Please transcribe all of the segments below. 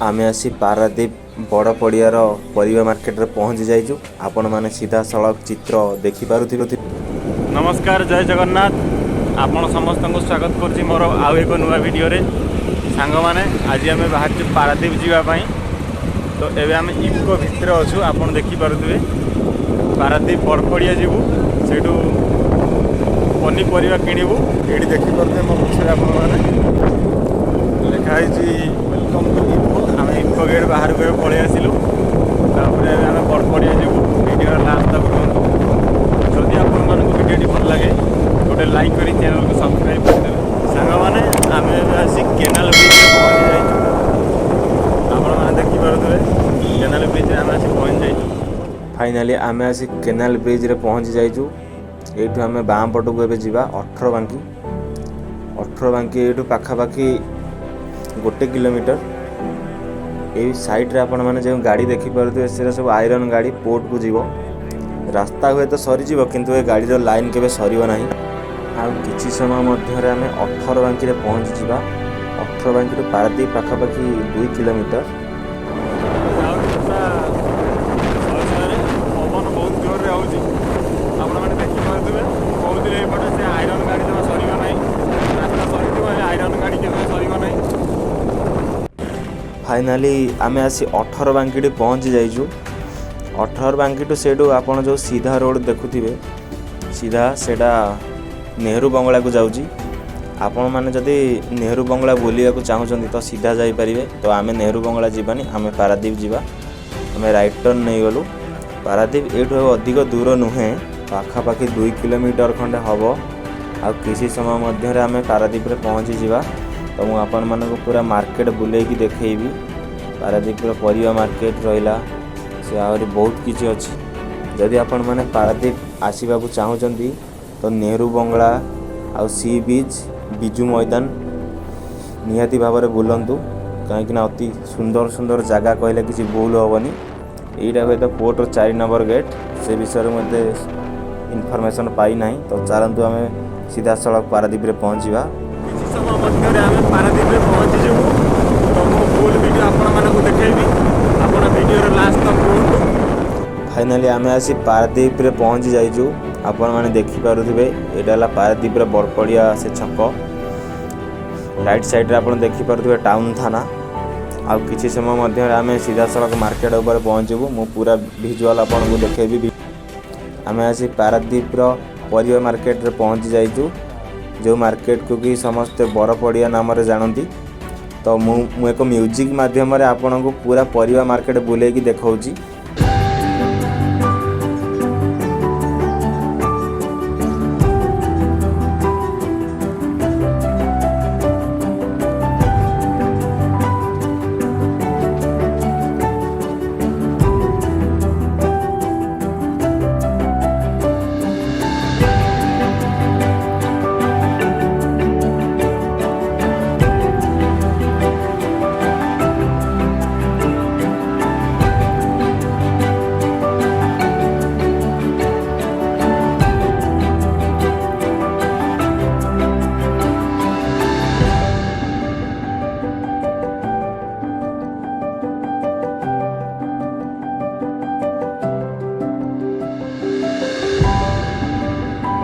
आमे आसी पारादीप बड़ पड़ियार परिवा मार्केट रे पहुँची जाइजु। आपण माने सीधा सड़क चित्र देखि पारुथिबे। नमस्कार, जय जगन्नाथ। आपण समस्त को स्वागत करछि मोर आउ एक नुआ वीडियो रे। सांग माने आज आमे बाहर पारादीप जीवा पई। तो एबे आमे इको भितर अछु। आपण देखि पारुथिबे पारादीप बड़ पड़िया जीवु। सेठू पनी परिवा किनिबु। एडी देखि पारुथे मो पछरे आपण माने लिखा है वेलकम टू इको। आम इको गेट बाहर को पलि आसलु। आम बड़पड़िया जीवु। वीडियो लास्ट तक रुहतु। जदि आपण वीडियो भल लगे गोटे लाइक करी चैनल को सब्सक्राइब करदे। सांग माने आम आसी केनाल ब्रिज पहुँची जाइए। आपण मैंने देखिपे केनाल ब्रिज आम आसी पहुँच जाइए। फाइनाली आम आसी केनाल ब्रिज रे पहुँची जाइजु। एठू आम बाम पटू को जावा 18 बांकी एठू पाखापाखी 1 किलोमीटर। ये साइड रे आपण माने जो गाड़ी देखि पारुथे से सब आयरन गाड़ी पोर्ट को जीवो। रास्ता हुए तो सरी जीवो किंतु ए गाड़ी रो लाइन केबे सरीबो नाही। आ किछि समय मध्य रे हमें 18 बांकी रे पहुँच जीवा। 18 बांकी रे पारादीप पाखापाखी 2 किलोमीटर। पवन बहुत जोर रे आउची। आपण माने देखि पारुथे बहुत रे पटे से आयरन गाड़ी जमा सरीबो नाही। रास्ता सरीबो आयरन गाड़ी केबे सरीबो नाही। फाइनाली आमे आसी 18 बांकी पहुँची जाइजु। 18 बांकी सेठू आपण जो सीधा रोड देखुथिबे सीधा सेटा नेहरू बंगला को जाउची। आपण माने जदि नेहरू बंगला बुलिया को चाहुचंदी तो सीधा जाई परिबे। तो आमे नेहरू बंगला जीवानी, आमे पारादीप जीवा। आमे राइट टर्न नहीं गलु। पारादीप एठू अधिक दूर नुहे, पाखापाखी 2 किलोमीटर खंडे हबो। आ किसी समय मध्य आमे पारादीप रे पहुँची जीवा। तो मुझे आपण मानक पूरा मार्केट बुलेकी देखैबी। पारादीप परिवा मार्केट रहिला से आहरी बहुत किछि अछि। जदि आपण माने पारादीप आसीबाकू चाहुचंदी तो नेहरू बंगला आ सी बीच बिजू मैदान निहाती भाव में बुलंतु। कहीं अति सुंदर सुंदर जगह कहले किसी भूल हेनी। यहीटा हुए तो कोर्टर 4 नंबर गेट से विषय में मत इनफॉरमेशन पाई ना। तो चलतु आम सीधा सड़क पारादीप रे पहुँचा। समय मध्य आम पारादीप में पहुँची जाऊ। तो मो फुल वीडियो आपण देखी। आपण वीडियो लास्ट तक रुहतु। फाइनाली आम आसी पारादीप रे पहुँची जाइजु। आपण माने देखि पारुथिबे एटा ला पारादीप रे बड़पड़िया से छक। राइट साइड रे आपण देखि पारुथिबे टाउन थाना। आ किछि समय मध्य आम सीधा सड़क मार्केट ऊपर पहुँचबू। मु पूरा विजुअल आपण को देखेबी। आम आसी पारादीप रो परिवा मार्केट रे पहुँची जाइजु। जो मार्केट को कि समस्ते बड़ पड़िया नाम जानती। तो मु एक म्यूजिक माध्यम रे आपन को पूरा परिवा मार्केट बुलेकी देखौची।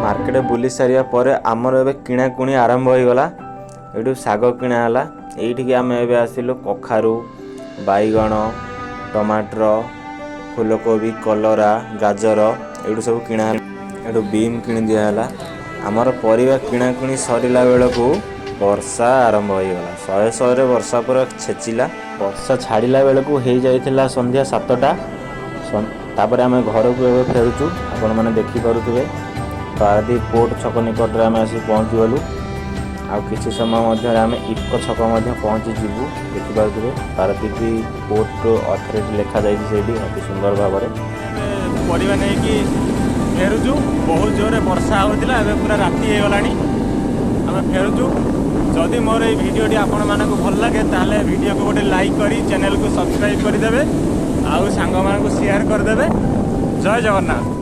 मार्केट बुली सारिया पर आमर एबे किणाकुणी आरंभ हो गला। एठू साग किणा हला। एठिके आम एबे आसिलु कखारू, बैगण, टमाटर, फूलकोबी, कलरा, गाजर एठू सब किणा। एठू बीम किणी दिया हला। आमर परिवा किणाकुणी सरिला बेलकू वर्षा आरंभ हो गला। 100 रे वर्षा पर छेचिला। वर्षा छाड़िला बेलकू हो जाइथिला संध्या 7टा। तापर आम घर को एबे फेरुचु। आपण माने देखि पारुथिबे पारादीप पोर्ट छक निकट में आम आसी पहुँची गलु। आ किछि समय मध्य आम इको छक पहुँची जीवु। देखिपे पारादीप पोर्ट अथॉरिटी लिखा जाइए अति सुंदर भाव में परिवा नहीं कि फेरुचु। बहुत जोर वर्षा होता है। पूरा राति हो गलानी। आम फेरुचु। जदि मोर ये वीडियोटी आपण मानक भल लगे ताले वीडियो को गोटे लाइक करी चैनल को सब्सक्राइब करदे। आउ सांग मानक शेयर करदे। जय जगन्नाथ।